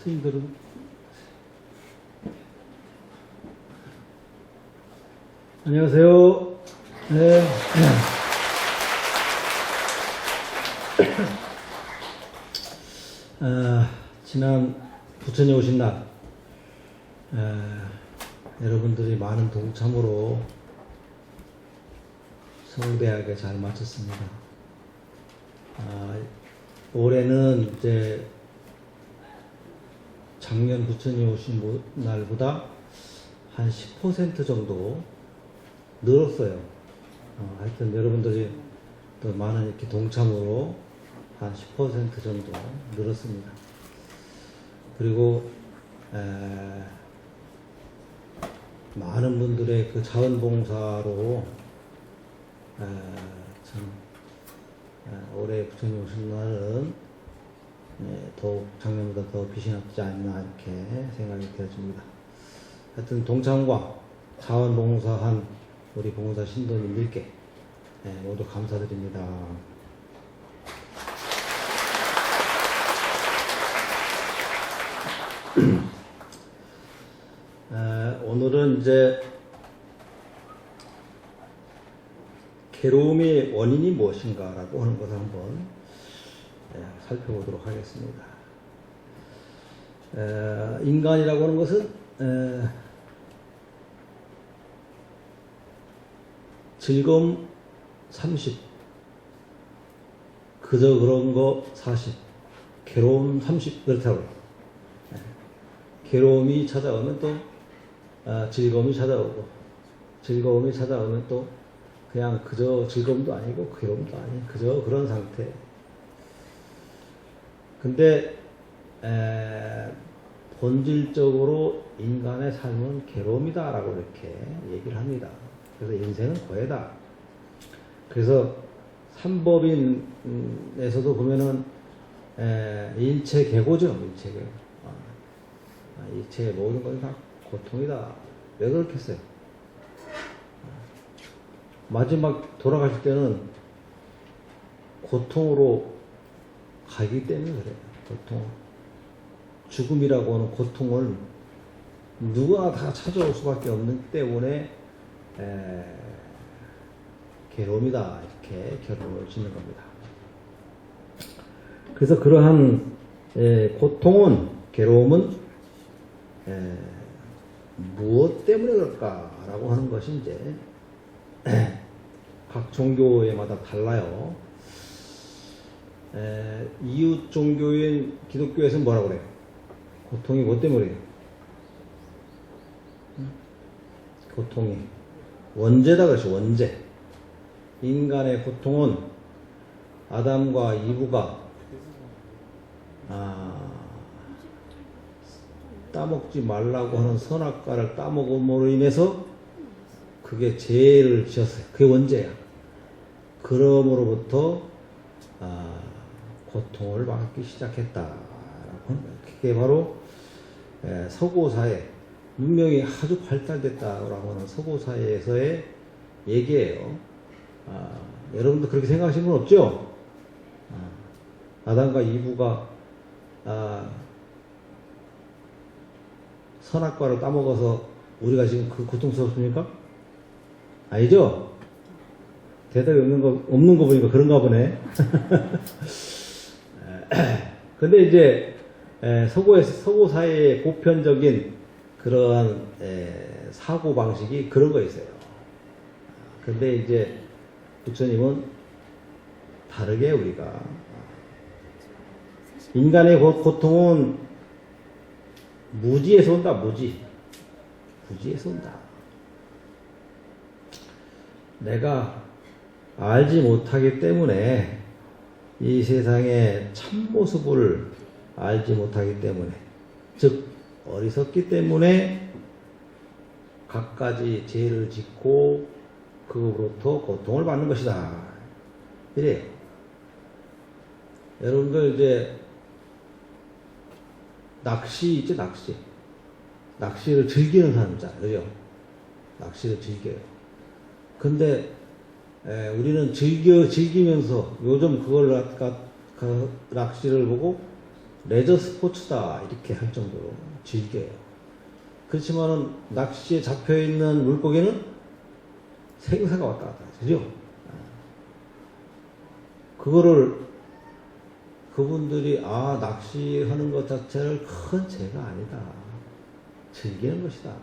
스님들은 안녕하세요. 네. 지난 부천에 오신 날 여러분들이 많은 동참으로 서울대학에 잘 마쳤습니다. 올해는 이제 작년 부천에 오신 날보다 한 10% 정도 늘었어요. 하여튼 여러분들이 더 많은 이렇게 동참으로 한 10% 정도 늘었습니다. 그리고 많은 분들의 그 자원봉사로 참 올해 부천에 오신 날은 더욱 작년보다 더 빛이 났지 않나 이렇게 생각이 되어집니다. 하여튼 동참과 자원봉사한 우리 봉사 신도님들께 모두 감사드립니다. 오늘은 이제 괴로움의 원인이 무엇인가라고 하는 것을 한번 살펴보도록 하겠습니다. 인간이라고 하는 것은 즐거움 30, 그저 그런 거 40, 괴로움 30 그렇다고요. 괴로움이 찾아오면 또 즐거움이 찾아오고, 즐거움이 찾아오면 또 그냥 그저 즐거움도 아니고 괴로움도 아니고 그저 그런 상태. 근데 본질적으로 인간의 삶은 괴로움이다라고 이렇게 얘기를 합니다. 그래서 인생은 고해다. 그래서 삼법인에서도 보면은 일체계고죠. 일체계. 일체의 모든 것이 다 고통이다. 왜 그렇겠어요? 마지막 돌아가실 때는 고통으로 가기 때문에 그래요. 고통. 죽음이라고 하는 고통을 누구나 다 찾아올 수밖에 없는 때문에 괴로움이다. 이렇게 결론을 짓는 겁니다. 그래서 그러한 고통은, 괴로움은 무엇 때문에 그럴까라고 하는 것이 이제 각 종교에마다 달라요. 이웃 종교인 기독교에서는 뭐라고 그래요? 고통이 뭐 때문에 그래요? 고통이 원죄다 그러죠. 원죄. 인간의 고통은 아담과 이브가 따먹지 말라고 하는 선악과를 따먹음으로 인해서 그게 죄를 지었어요. 그게 원죄야. 그러므로부터 고통을 받기 시작했다라고 하는 거예요. 그게 바로 서구사회, 문명이 아주 발달됐다라고 하는 서구사회에서의 얘기예요. 여러분도 그렇게 생각하시는 분 없죠? 아담과 이브가 선악과를 따먹어서 우리가 지금 그 고통스럽습니까? 아니죠? 대답이 없는 거 보니까 그런가 보네. 근데 이제 서구 사회의 보편적인 그러한 사고 방식이 그런 거 있어요. 근데 이제 부처님은 다르게 우리가 인간의 고통은 무지에서 온다. 무지에서 온다. 내가 알지 못하기 때문에, 이 세상의 참모습을 알지 못하기 때문에, 즉 어리석기 때문에 갖가지 죄를 짓고 그로부터 고통을 받는 것이다. 이래요. 여러분들 이제 낚시 있죠, 낚시. 낚시를 즐기는 사람 있잖아요. 그죠? 낚시를 즐겨요. 근데 우리는 즐기면서 요즘 그걸 낚시를 보고 레저 스포츠다 이렇게 할 정도로 즐겨요. 그렇지만은 낚시에 잡혀있는 물고기는 생사가 왔다 갔다 하죠. 그거를 그분들이 낚시하는 것 자체를 큰 죄가 아니다. 즐기는 것이다.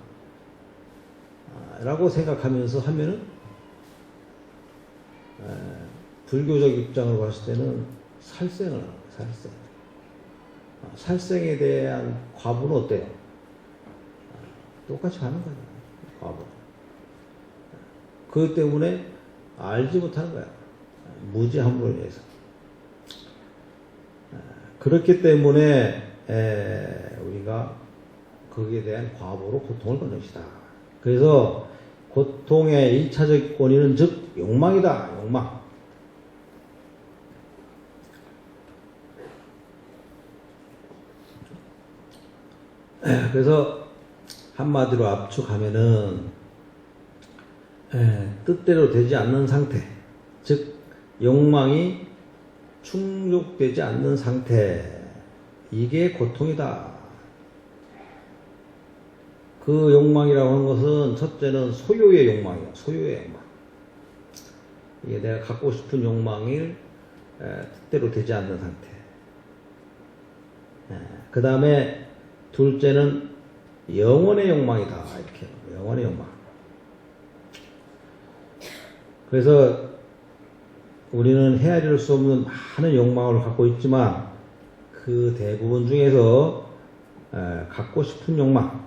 라고 생각하면서 하면은 불교적 입장으로 봤을 때는 살생을 하는 거예요. 살생. 살생에 대한 과부는 어때요? 똑같이 하는 거예요. 과부. 그것 때문에 알지 못하는 거야. 무지함으로 인해서. 그렇기 때문에 우리가 거기에 대한 과보로 고통을 받는 것이다. 그래서 고통의 1차적 원인은 즉 욕망이다. 욕망. 그래서 한마디로 압축하면은 뜻대로 되지 않는 상태, 즉 욕망이 충족되지 않는 상태, 이게 고통이다. 그 욕망이라고 하는 것은 첫째는 소유의 욕망이야. 소유의 욕망. 이게 내가 갖고 싶은 욕망이 뜻대로 되지 않는 상태. 그 다음에 둘째는 영원의 욕망이다. 이렇게 영원의 욕망. 그래서 우리는 헤아릴 수 없는 많은 욕망을 갖고 있지만 그 대부분 중에서 갖고 싶은 욕망,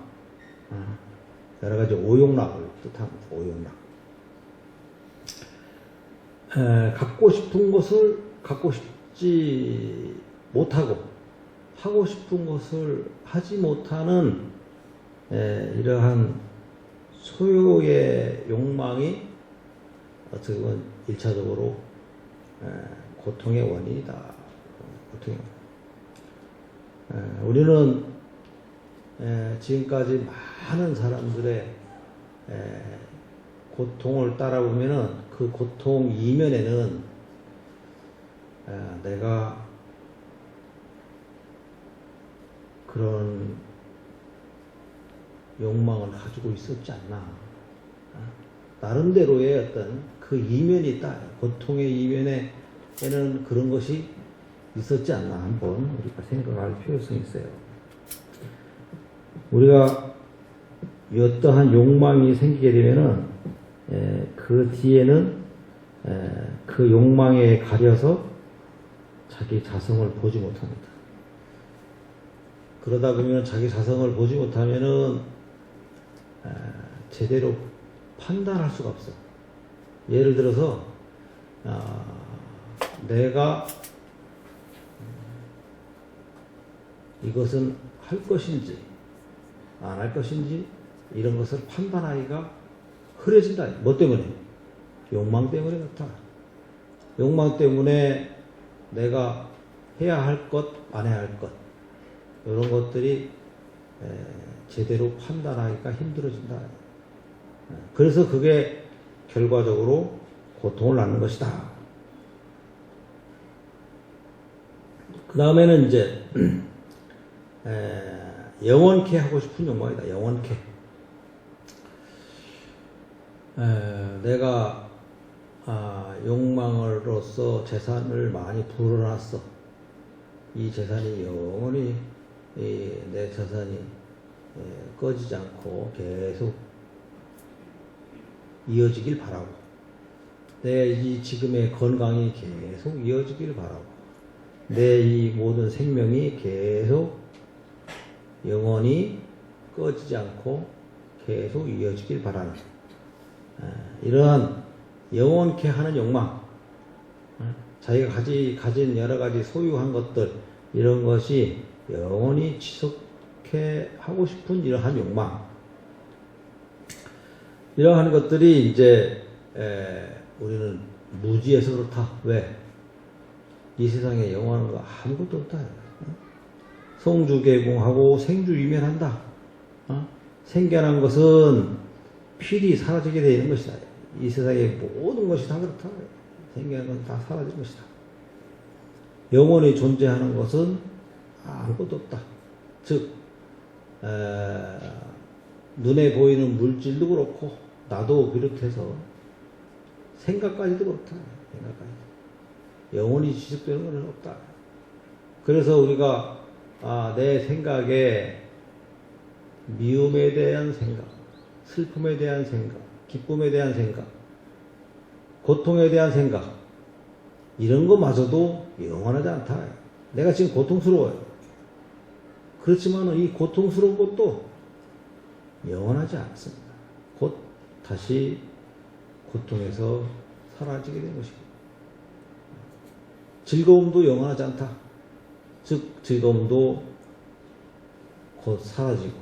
여러 가지 오욕락을 뜻합니다. 오욕락. 갖고 싶은 것을 갖고 싶지 못하고 하고 싶은 것을 하지 못하는 이러한 소유의 욕망이 어떻게 보면 1차적으로 고통의 원인이다. 고통의 원인. 우리는 지금까지 많은 사람들의 고통을 따라보면은 그 고통 이면에는 내가 그런 욕망을 가지고 있었지 않나. 나름대로의 어떤 그 이면이 있다. 고통의 이면에는 그런 것이 있었지 않나. 한번 우리가 생각할 필요성이 있어요. 우리가 어떠한 욕망이 생기게 되면은 그 뒤에는 그 욕망에 가려서 자기 자성을 보지 못합니다. 그러다 보면 자기 자성을 보지 못하면은 제대로 판단할 수가 없어. 예를 들어서 내가 이것은 할 것인지 안 할 것인지 이런 것을 판단하기가 흐려진다. 뭐 때문에? 욕망 때문에 그렇다. 욕망 때문에 내가 해야 할 것, 안 해야 할 것 이런 것들이 제대로 판단하기가 힘들어진다. 그래서 그게 결과적으로 고통을 낳는 것이다. 그 다음에는 이제 영원케 하고 싶은 욕망이다. 영원케. 내가 욕망으로서 재산을 많이 불어놨어. 이 재산이 영원히 내 재산이 꺼지지 않고 계속 이어지길 바라고, 내 이 지금의 건강이 계속 이어지길 바라고, 내 이 모든 생명이 계속 영원히 꺼지지 않고 계속 이어지길 바라는 이러한 영원케 하는 욕망, 자기가 가진 여러 가지 소유한 것들, 이런 것이 영원히 지속해 하고 싶은 이러한 욕망, 이러한 것들이 이제 우리는 무지해서 그렇다. 왜? 이 세상에 영원한 거 아무것도 없다. 성주개공하고 생주유면한다. 생겨난 것은 필히 사라지게 되어 있는 것이다. 이 세상의 모든 것이 다 그렇다. 생겨난 건 다 사라질 것이다. 영원히 존재하는 것은 아무것도 없다. 즉 눈에 보이는 물질도 그렇고 나도 비롯해서 생각까지도 그렇다. 생각까지 영원히 지속되는 것은 없다. 그래서 우리가 내 생각에 미움에 대한 생각, 슬픔에 대한 생각, 기쁨에 대한 생각, 고통에 대한 생각, 이런 것마저도 영원하지 않다. 내가 지금 고통스러워요. 그렇지만 이 고통스러운 것도 영원하지 않습니다. 곧 다시 고통에서 사라지게 된 것이고, 즐거움도 영원하지 않다. 즉 즐거움도 곧 사라지고,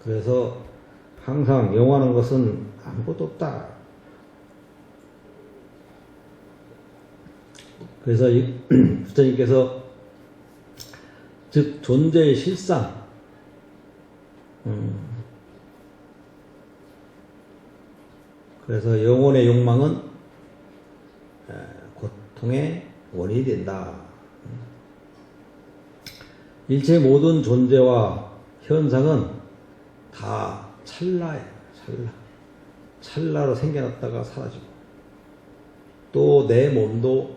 그래서 항상 영원한 것은 아무것도 없다. 그래서 부처님께서 즉 존재의 실상, 그래서 영혼의 욕망은 고통의 원인이 된다. 일체 모든 존재와 현상은 다 찰나예요. 찰나로 생겨났다가 사라지고, 또 내 몸도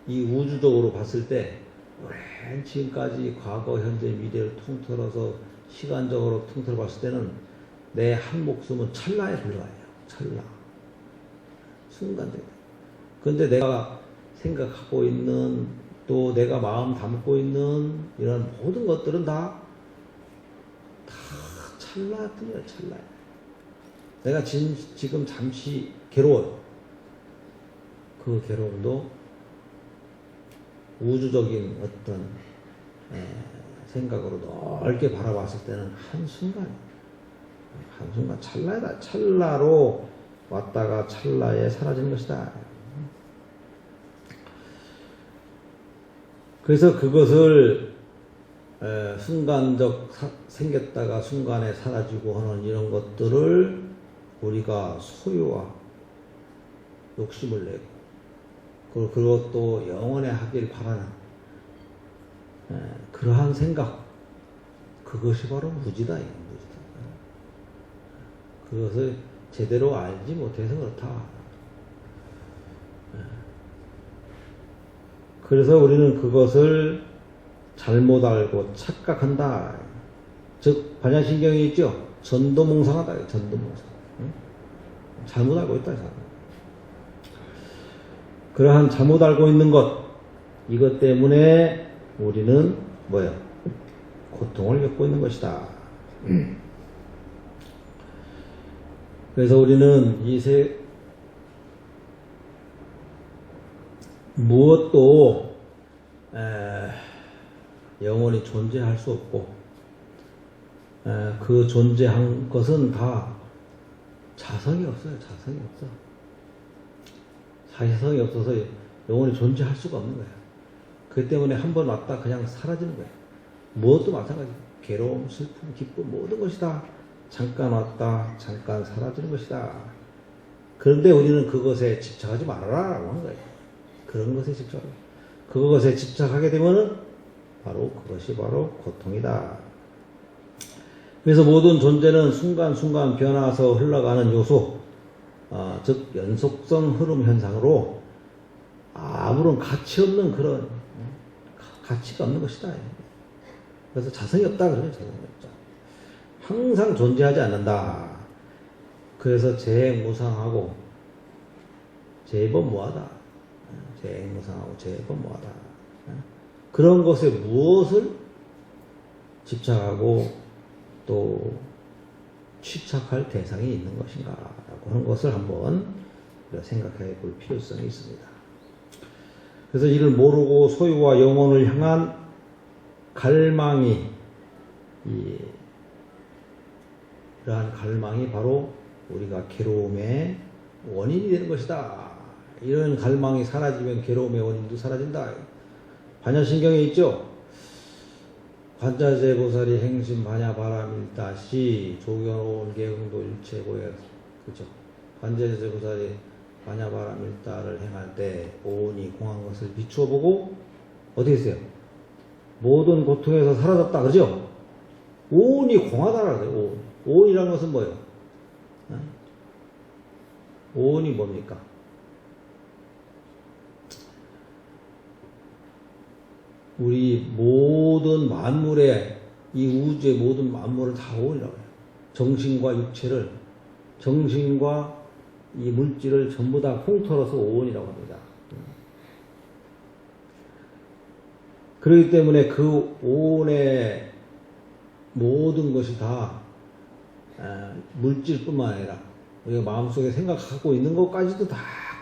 이 우주적으로 봤을 때 오랜 지금까지 과거, 현재, 미래를 통틀어서 시간적으로 통틀어 봤을 때는 내 한 목숨은 찰나에 불과해요. 찰나. 순간적이다. 그런데 내가 생각하고 있는, 또 내가 마음 담고 있는 이런 모든 것들은 다 찰나뿐이야. 찰나. 내가 지금 잠시 괴로워요. 그 괴로움도 우주적인 어떤 생각으로 넓게 바라봤을 때는 한순간 찰나다. 찰나로 왔다가 찰나에 사라지는 것이다. 그래서 그것을 순간적 생겼다가 순간에 사라지고 하는 이런 것들을 우리가 소유와 욕심을 내고, 그리고 그것도 영원히 하길 바라는 그러한 생각, 그것이 바로 무지다. 그것을 제대로 알지 못해서 그렇다. 그래서 우리는 그것을 잘못 알고 착각한다. 즉 반야신경이 있죠. 전도몽상하다. 전도몽상. 잘못 알고 있다. 그러한 잘못 알고 있는 것, 이것 때문에 우리는 뭐야? 고통을 겪고 있는 것이다. 그래서 우리는 무엇도 영원히 존재할 수 없고, 그 존재한 것은 다 자성이 없어요. 자성이 없어. 자성이 없어서 영원히 존재할 수가 없는 거야. 그 때문에 한 번 왔다 그냥 사라지는 거야. 무엇도 마찬가지야. 괴로움, 슬픔, 기쁨, 모든 것이 다 잠깐 왔다 잠깐 사라지는 것이다. 그런데 우리는 그것에 집착하지 말아라 라고 하는 거예요. 그런 것에 집착하라. 그것에 집착하게 되면은 그것이 바로 고통이다. 그래서 모든 존재는 순간순간 변화해서 흘러가는 요소, 즉 연속성 흐름 현상으로 아무런 가치 없는 그런 가치가 없는 것이다. 그래서 자성이 없다 그러죠. 자성이 없다. 항상 존재하지 않는다. 그래서 재행무상하고 재범무하다. 재행무상하고 재범무하다. 그런 것에 무엇을 집착하고 또 취착할 대상이 있는 것인가 라고 하는 것을 한번 생각해 볼 필요성이 있습니다. 그래서 이를 모르고 소유와 영혼을 향한 갈망이, 이러한 갈망이 바로 우리가 괴로움의 원인이 되는 것이다. 이런 갈망이 사라지면 괴로움의 원인도 사라진다. 반야신경에 있죠. 관자재 보살이 행심 반야바라밀다시 조견온 개흥도 일체고에, 그죠? 관자재 보살이 반야바라밀다를 행할 때 오온이 공한 것을 비추어 보고 어떻게 했어요? 모든 고통에서 사라졌다. 그죠? 오온이 공하다라고 해요. 오온. 오온이라는 것은 뭐예요? 오온이 뭡니까? 우리 모든 만물의, 이 우주의 모든 만물을 다 오온이라고 해요. 정신과 육체를, 정신과 이 물질을 전부 다 통틀어서 오온이라고 합니다. 그렇기 때문에 그 오온의 모든 것이 다 물질뿐만 아니라 우리가 마음속에 생각하고 있는 것까지도 다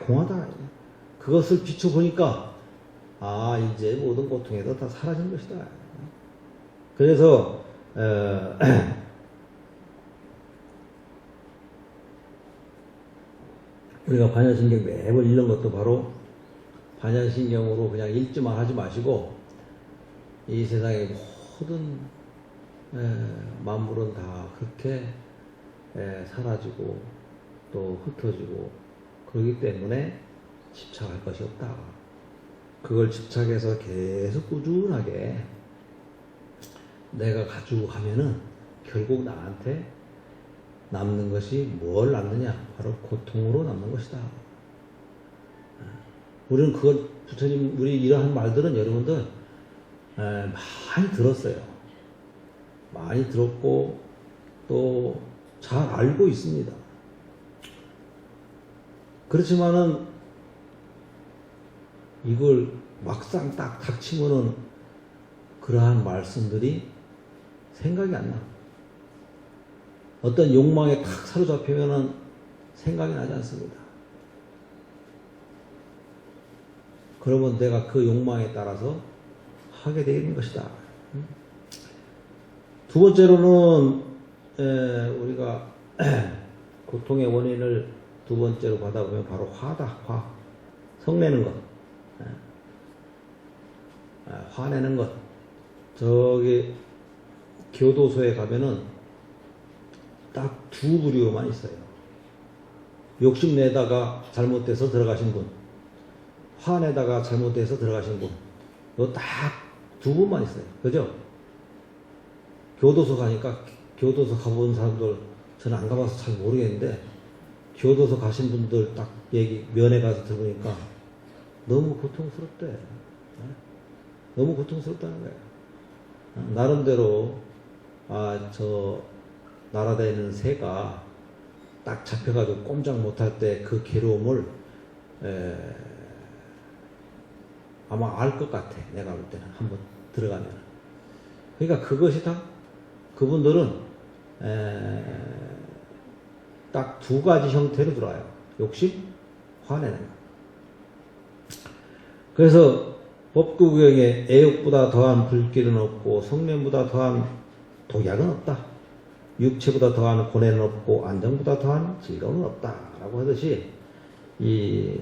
공하다. 그것을 비춰보니까 이제 모든 고통에도 다 사라진 것이다. 그래서 우리가 반야신경 매번 읽는 것도 바로 반야신경으로 그냥 읽지만 하지 마시고 이 세상의 모든 만물은 다 그렇게 사라지고 또 흩어지고 그렇기 때문에 집착할 것이 없다. 그걸 집착해서 계속 꾸준하게 내가 가지고 가면은 결국 나한테 남는 것이 뭘 남느냐? 바로 고통으로 남는 것이다. 우리는 그걸, 부처님, 우리 이러한 말들은 여러분들 많이 들었어요. 많이 들었고 또 잘 알고 있습니다. 그렇지만은 이걸 막상 딱 닥치면은 그러한 말씀들이 생각이 안 나. 어떤 욕망에 탁 사로잡히면은 생각이 나지 않습니다. 그러면 내가 그 욕망에 따라서 하게 되는 것이다. 두 번째로는 우리가 고통의 원인을 두 번째로 받아보면 바로 화다. 화. 성내는 것. 화내는 것. 저기 교도소에 가면은 딱 두 부류만 있어요. 욕심내다가 잘못돼서 들어가신 분, 화내다가 잘못돼서 들어가신 분, 요 딱 두 분만 있어요. 그죠? 교도소 가니까, 교도소 가본 사람들, 저는 안 가봐서 잘 모르겠는데, 교도소 가신 분들 딱 얘기, 면회 가서 들으니까 너무 고통스럽대. 너무 고통스럽다는 거예요. 나름대로, 저, 날아다니는 새가 딱 잡혀가지고 꼼짝 못할 때 그 괴로움을, 아마 알 것 같아. 내가 볼 때는. 한번 들어가면. 그러니까 그것이 다, 그분들은, 딱 두 가지 형태로 들어와요. 욕심, 화내는 거. 그래서 법구경에 애욕보다 더한 불길은 없고 성냄보다 더한 독약은 없다. 육체보다 더한 고뇌는 없고 안정보다 더한 즐거움은 없다. 라고 하듯이 이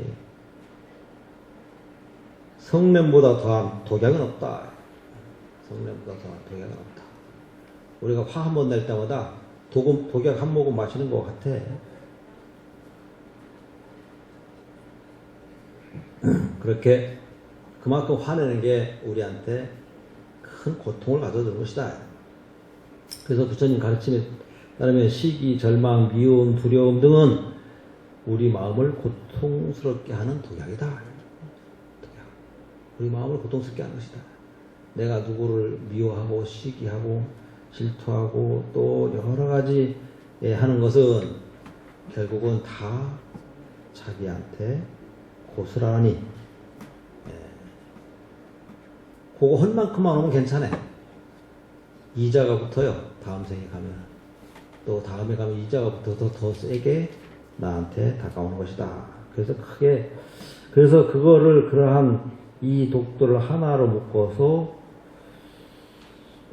성냄보다 더한 독약은 없다. 성냄보다 더한 독약은 없다. 우리가 화 한 번 낼 때마다 독약 한 모금 마시는 것 같아. 그렇게 그만큼 화내는 게 우리한테 큰 고통을 가져다 것이다. 그래서 부처님 가르침에 따르면 시기, 절망, 미움, 두려움 등은 우리 마음을 고통스럽게 하는 독약이다. 독약. 우리 마음을 고통스럽게 하는 것이다. 내가 누구를 미워하고 시기하고 질투하고 또 여러 가지 하는 것은 결국은 다 자기한테 고스란히 그거 할 만큼만 오면 괜찮아. 이자가 붙어요. 다음 생에 가면. 또 다음에 가면 이자가 붙어서 더 세게 나한테 다가오는 것이다. 그래서 그래서 그거를 그러한 이 독도를 하나로 묶어서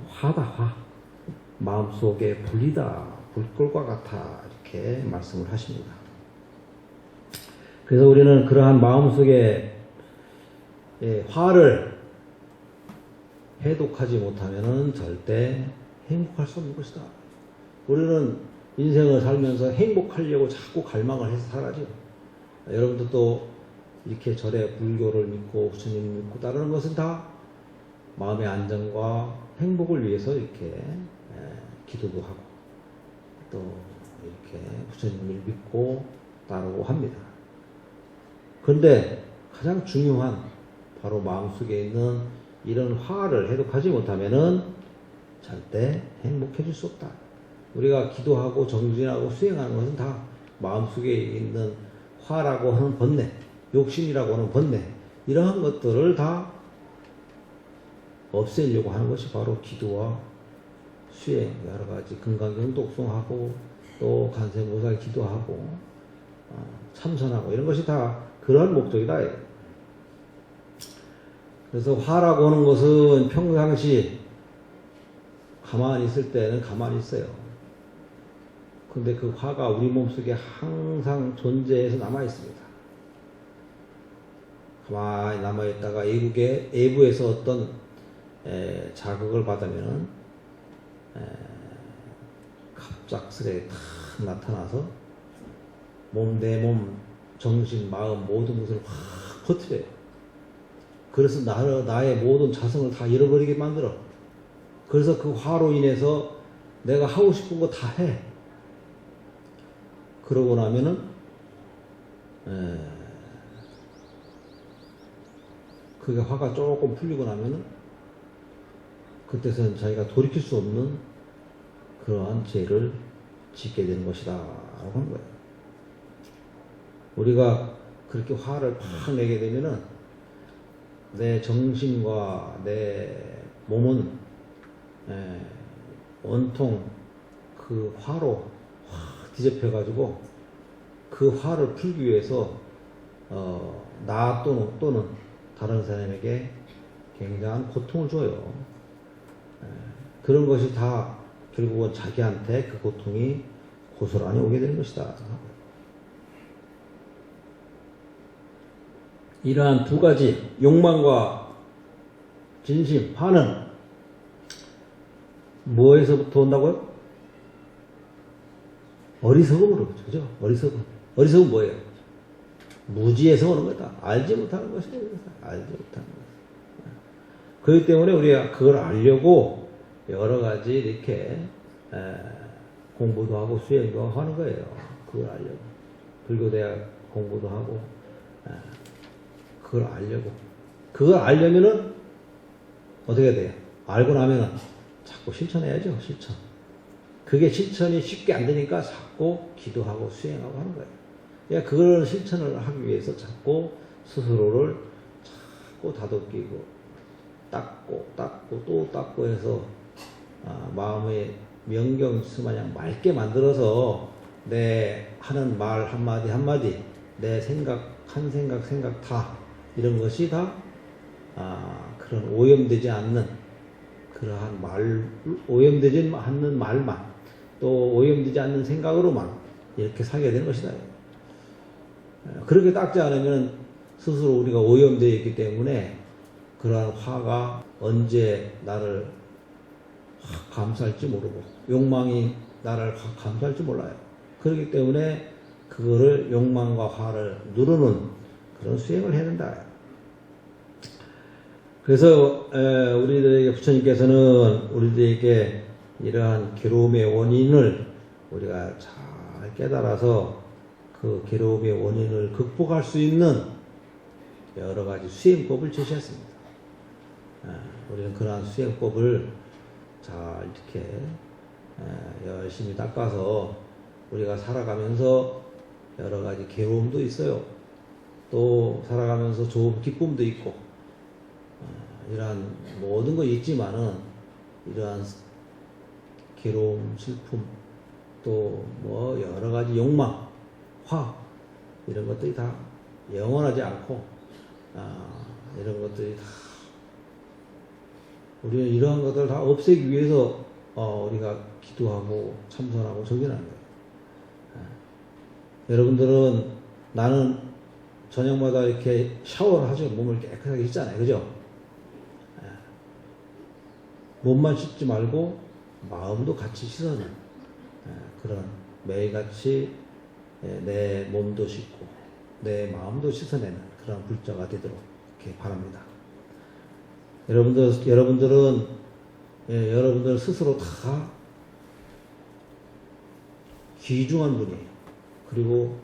화다, 화. 마음속에 불이다, 불꽃과 같아. 이렇게 말씀을 하십니다. 그래서 우리는 그러한 마음속에 화를 해독하지 못하면은 절대 행복할 수 없는 것이다. 우리는 인생을 살면서 행복하려고 자꾸 갈망을 해서 살아죠. 여러분들도 이렇게 절에 불교를 믿고 부처님을 믿고 따르는 것은 다 마음의 안정과 행복을 위해서 이렇게 기도도 하고 또 이렇게 부처님을 믿고 따르고 합니다. 그런데 가장 중요한 바로 마음속에 있는 이런 화를 해독하지 못하면은 절대 행복해질 수 없다. 우리가 기도하고 정진하고 수행하는 것은 다 마음속에 있는 화라고 하는 번뇌, 욕심이라고 하는 번뇌, 이러한 것들을 다 없애려고 하는 것이 바로 기도와 수행, 여러 가지 금강경 독송하고 또 간세모살 기도하고 참선하고 이런 것이 다 그러한 목적이다. 그래서 화라고 하는 것은 평상시 가만히 있을 때는 가만히 있어요. 근데 그 화가 우리 몸속에 항상 존재해서 남아 있습니다. 가만히 남아 있다가 외부에서 어떤 자극을 받으면은 갑작스레 탁 나타나서 내 몸, 정신, 마음 모든 것을 확 퍼뜨려요. 그래서 나의 모든 자성을 다 잃어버리게 만들어. 그래서 그 화로 인해서 내가 하고 싶은 거 다 해. 그러고 나면은 그게 화가 조금 풀리고 나면은 그때서는 자기가 돌이킬 수 없는 그러한 죄를 짓게 되는 것이다 라고 하는 거예요. 우리가 그렇게 화를 팍 내게 되면은 내 정신과 내 몸은 온통 그 화로 확 뒤집혀 가지고 그 화를 풀기 위해서 나 또는 다른 사람에게 굉장한 고통을 줘요. 그런 것이 다 결국은 자기한테 그 고통이 고스란히 오게 되는 것이다. 이러한 두 가지 욕망과 진심, 화는 뭐에서부터 온다고요? 어리석음으로, 그죠? 어리석음 뭐예요? 무지에서 오는 거다. 알지 못하는 것이다. 알지 못하는 것. 그렇기 때문에 우리가 그걸 알려고 여러 가지 이렇게 공부도 하고 수행도 하는 거예요. 그걸 알려고. 불교대학 공부도 하고 그걸 알려고. 그걸 알려면은 어떻게 돼요? 알고 나면은 자꾸 실천해야죠. 실천. 그게 실천이 쉽게 안 되니까 자꾸 기도하고 수행하고 하는 거예요. 그러니까 그걸 실천을 하기 위해서 자꾸 스스로를 자꾸 다독이고 닦고 또 닦고 해서 마음의 명경수 마냥 맑게 만들어서 내 하는 말 한마디 한마디, 내 생각 한 생각 다 이런 것이 다 그런 오염되지 않는 그러한 오염되지 않는 말만 또 오염되지 않는 생각으로만 이렇게 살게 되는 것이다. 그렇게 닦지 않으면 스스로 우리가 오염되어 있기 때문에 그러한 화가 언제 나를 확 감쌀지 모르고 욕망이 나를 확 감쌀지 몰라요. 그렇기 때문에 그거를 욕망과 화를 누르는 그런 수행을 해야 된다. 그래서 우리들에게 부처님께서는 우리들에게 이러한 괴로움의 원인을 우리가 잘 깨달아서 그 괴로움의 원인을 극복할 수 있는 여러 가지 수행법을 제시했습니다. 우리는 그러한 수행법을 잘 이렇게 열심히 닦아서 우리가 살아가면서 여러 가지 괴로움도 있어요. 또 살아가면서 좋은 기쁨도 있고 이러한 모든 거 있지만은 이러한 괴로움, 슬픔, 또 뭐 여러 가지 욕망, 화 이런 것들이 다 영원하지 않고 이런 것들이 다 우리는 이러한 것들을 다 없애기 위해서 우리가 기도하고 참선하고 정진하는 거예요. 여러분들은 나는 저녁마다 이렇게 샤워를 하죠. 몸을 깨끗하게 씻잖아요. 그죠? 몸만 씻지 말고 마음도 같이 씻어내는 그런 매일같이 내 몸도 씻고 내 마음도 씻어내는 그런 불자가 되도록 이렇게 바랍니다. 여러분들은 여러분들 스스로 다 귀중한 분이에요. 그리고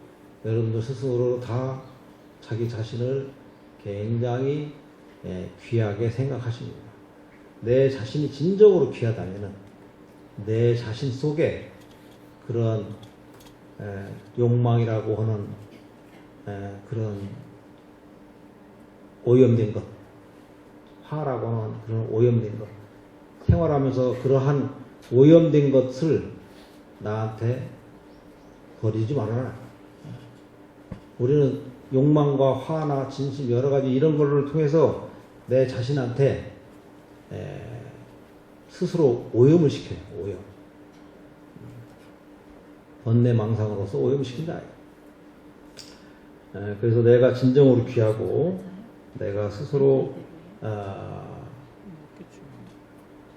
여러분들 스스로 다 자기 자신을 굉장히 귀하게 생각하십니다. 내 자신이 진정으로 귀하다면은 내 자신 속에 그런 욕망이라고 하는 그런 오염된 것, 화라고 하는 그런 오염된 것, 생활하면서 그러한 오염된 것을 나한테 버리지 말아라. 우리는 욕망과 화나 진심 여러 가지 이런 걸를 통해서 내 자신한테 스스로 오염을 시켜요. 오염. 번뇌망상으로서 오염을 시킨다. 그래서 내가 진정으로 귀하고 내가 스스로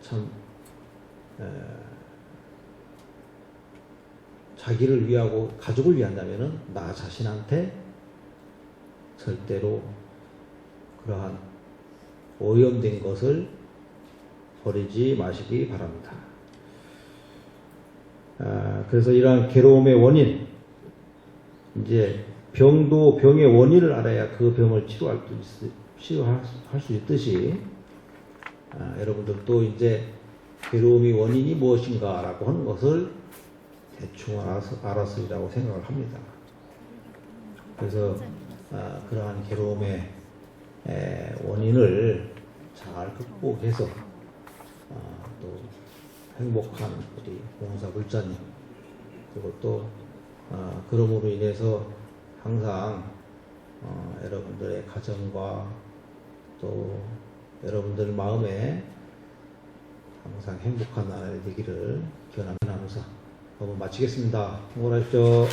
참 자기를 위하고 가족을 위한다면은 나 자신한테 절대로 그러한 오염된 것을 버리지 마시기 바랍니다. 그래서 이러한 괴로움의 원인, 이제 병도 병의 원인을 알아야 그 병을 치료할 수 있듯이 여러분들도 이제 괴로움의 원인이 무엇인가라고 하는 것을 대충 알았으리라고 생각을 합니다. 그래서 그러한 괴로움의 원인을 잘 극복해서 또 행복한 우리 봉사 불자님, 그리고 또 그럼으로 인해서 항상 여러분들의 가정과 또 여러분들 마음에 항상 행복한 나날이 되기를 기원하면서 마치겠습니다. 행복하십시오.